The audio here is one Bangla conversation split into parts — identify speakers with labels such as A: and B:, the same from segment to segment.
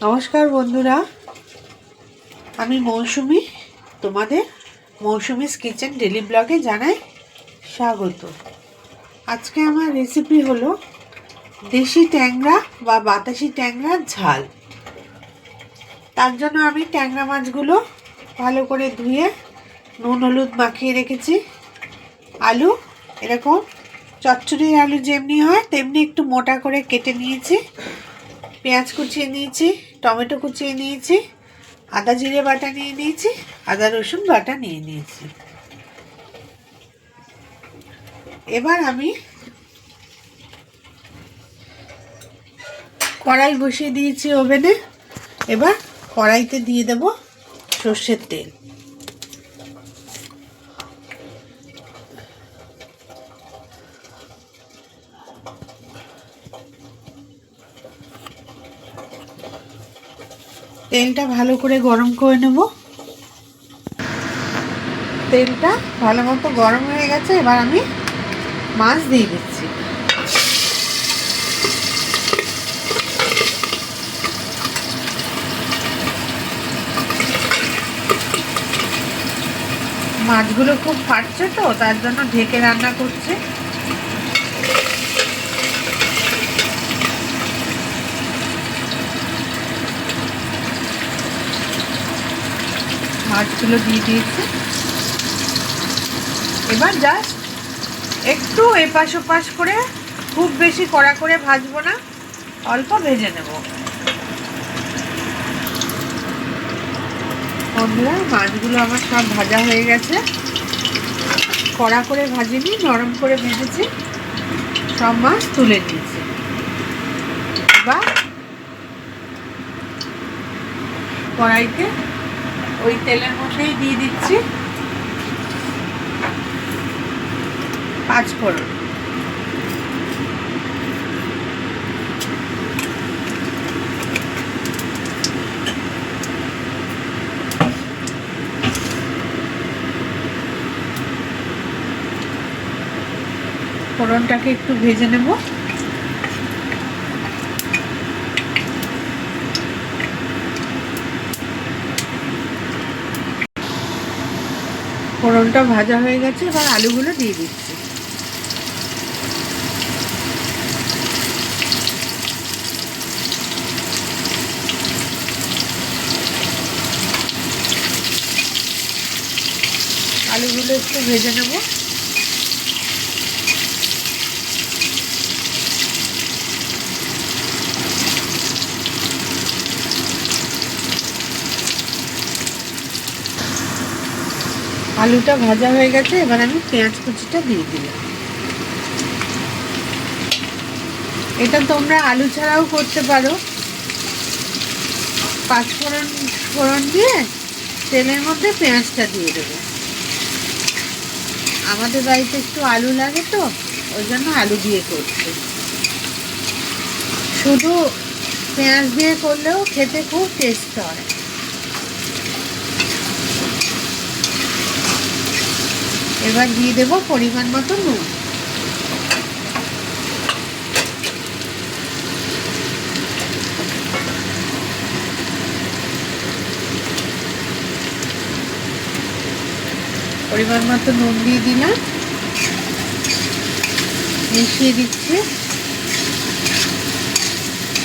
A: নমস্কার বন্ধুরা, আমি মৌসুমি। তোমাদের মৌসুমিস কিচেন ডেলি ব্লগে জানাই স্বাগত। আজকে আমার রেসিপি হলো দেশি ট্যাংরা বা বাতাসি ট্যাংরার ঝাল। তার জন্য আমি ট্যাংরা মাছগুলো ভালো করে ধুয়ে নুন হলুদ মাখিয়ে রেখেছি। আলু এরকম চচ্চড়ির আলু যেমনি হয় তেমনি একটু মোটা করে কেটে নিয়েছি। পেঁয়াজ কুচিয়ে নিয়েছি, টমেটো কুচিয়ে নিয়েছি, আদা জিরে বাটা নিয়ে নিয়েছি, আদা রসুন বাটা নিয়ে নিয়েছি। এবার আমি কড়াই বসিয়ে দিয়েছি ওভেনে। এবার কড়াইতে দিয়ে দেব সর্ষের তেল। তেলটা ভালো করে গরম করে নেব। তেলটা ভালো মতো গরম হয়ে গেছে। এবার আমি মাছ দিয়ে দিচ্ছি। মাছগুলো খুব ফাটছে তো, তার জন্য ঢেকে রান্না করছি। মাছগুলো দিয়ে দিয়েছি। এবার জাস্ট একটু এপাশ ওপাশ করে, খুব বেশি কড়া করে ভাজবো না, অল্প ভেজে নেব। বন্ধুরা, মাছগুলো আমার সব ভাজা হয়ে গেছে। কড়া করে ভাজিনি, নরম করে ভেজেছি। সব মাছ তুলে নিয়েছি। এবার কড়াইতে ওই তেলের মধ্যেই দিয়ে দিচ্ছি পাঁচফোড়ন। ফোড়নটাকে একটু ভেজে নেব। ফোড়নটা ভাজা হয়ে গেছে। এবার আলুগুলো দিয়ে দিচ্ছি। আলুগুলো একটু ভেজে নেব। আলুটা ভাজা হয়ে গেছে। এবার আমি পেঁয়াজ কুচিটা দিয়ে দিলাম। এটা তোমরা আলু ছাড়াও করতে পারো। পাঁচফোড়ন ফোড়ন দিয়ে তেলের মধ্যে পেঁয়াজটা দিয়ে দেবো। আমাদের বাড়িতে একটু আলু লাগে তো, ওই জন্য আলু দিয়ে করছি। শুধু পেঁয়াজ দিয়ে করলেও খেতে খুব টেস্ট হয়। এবার দিয়ে দেবো পরিমাণ মতো নুন। পরিমাণ মতো নুন দিয়ে দিলাম। মিশিয়ে দিচ্ছি।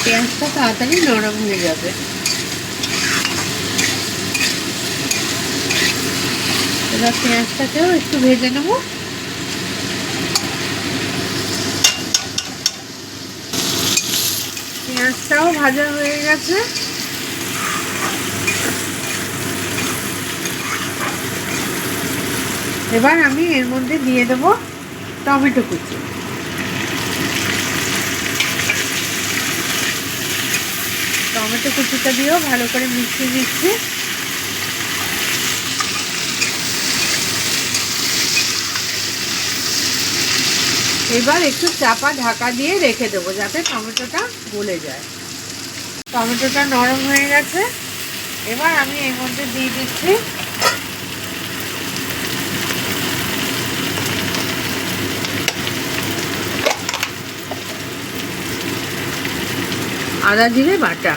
A: পেঁয়াজটা তাড়াতাড়ি নরম হয়ে যাবে। এবার পেঁয়াজটাকেও একটু ভেজে নেব। পেঁয়াজটাও ভাজা হয়ে গেছে। এবার আমি এর মধ্যে দিয়ে দেব টমেটো কুচি। টমেটো কুচিটা দিয়েও ভালো করে মিশিয়ে দিচ্ছি। এবার একটু চাপা ঢাকা দিয়ে রেখে দেবো যাতে টমেটোটা গলে যায়। টমেটোটা নরম হয়ে গেছে। এবার আমি এর মধ্যে দিয়ে দিচ্ছি আদা জিরে বাটা।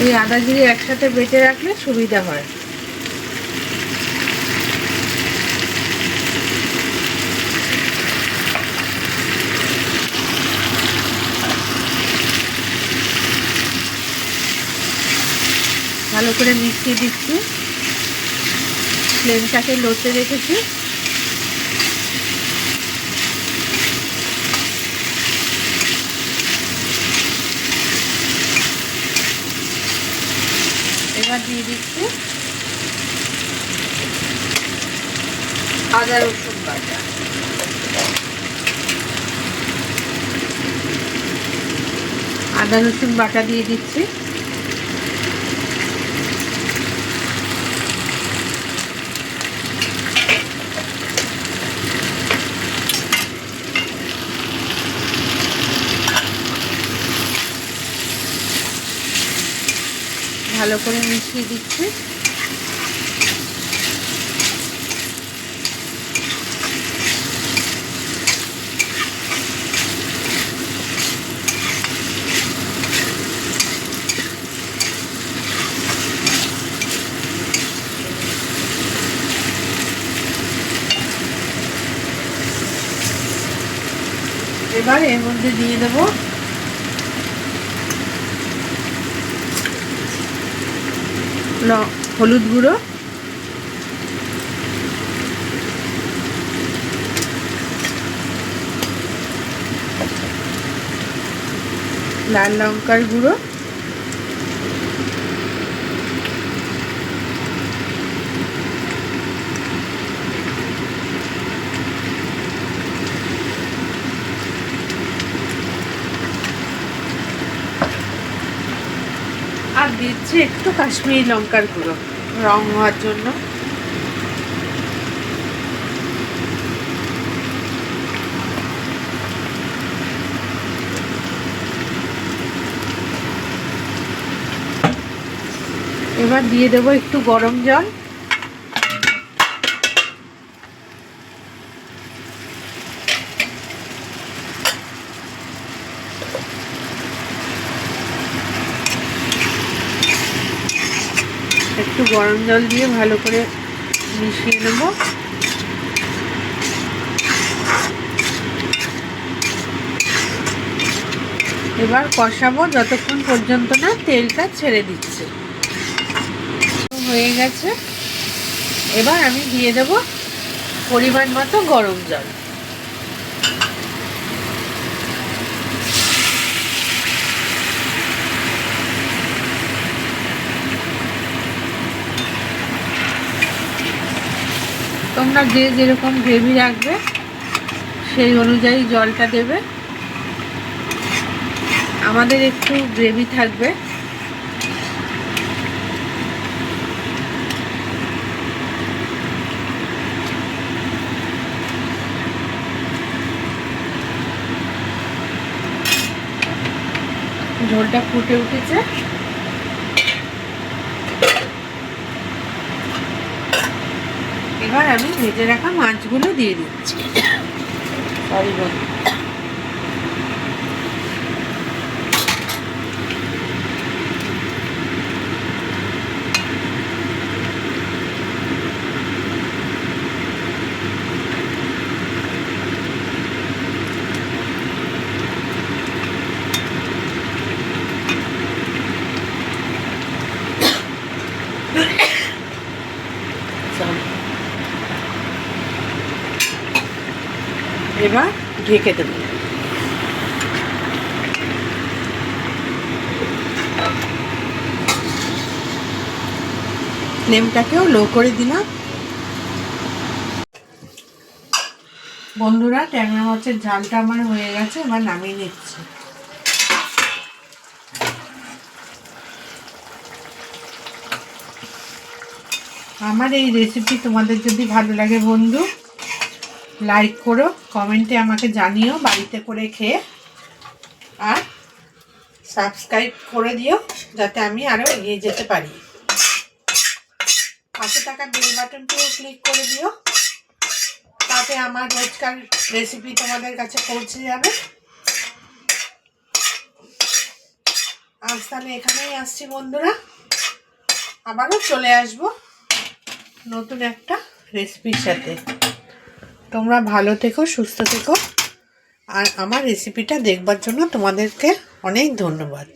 A: এই আদা জিরে একসাথে বেটে রাখলে সুবিধা হয়। ভালো করে মিশিয়ে দিচ্ছি, ফ্লেমটাকে লোতে রেখেছি। এবার দিয়ে দিচ্ছি আদা রসুন বাটা। আদা রসুন বাটা দিয়ে দিচ্ছি। ভালো করে মিশিয়ে দিচ্ছি। এবার এর মধ্যে দিয়ে দেব হলুদ গুঁড়ো, লাল লঙ্কার গুঁড়ো, আর দিচ্ছি একটু কাশ্মীরি লঙ্কার গুঁড়ো রং হওয়ার জন্য। এবার দিয়ে দেবো একটু গরম জল। একটু গরম জল দিয়ে ভালো করে মিশিয়ে নেব। এবার কষাবো যতক্ষণ পর্যন্ত না তেলটা ছেড়ে দিচ্ছে। হয়ে গেছে। এবার আমি দিয়ে দেব পরিমাণ মতো গরম জল। তোমরা যে যেরকম গ্রেভি রাখবে সেই অনুযায়ী জলটা দেবে। আমাদের একটু গ্রেভি থাকবে। ঝোলটা ফুটে উঠেছে। এবার আমি ভেজে রাখা মাছগুলো দিয়ে দিচ্ছি। সরি বন্ধু, এবার ঢেকে দেব। ফ্লেমটাকেও লো করে দিলাম। বন্ধুরা, ট্যাংরা মাছের ঝালটা আমার হয়ে গেছে, এবার নামিয়ে নিচ্ছি। আমার এই রেসিপি তোমাদের যদি ভালো লাগে বন্ধু, লাইক করো, কমেন্টে আমাকে জানিও বাড়িতে করে খেয়ে, আর সাবস্ক্রাইব করে দিও যাতে আমি আরও এগিয়ে যেতে পারি। পাশে থাকা বেল বাটনটিও ক্লিক করে দিও, তাতে আমার রোজকার রেসিপি তোমাদের কাছে পৌঁছে যাবে। আজ তাহলে এখানেই আসছি বন্ধুরা, আবারও চলে আসব নতুন একটা রেসিপির সাথে। তোমরা ভালো থেকো, সুস্থ থেকো, আর আমার রেসিপিটা দেখবার জন্য তোমাদেরকে অনেক ধন্যবাদ।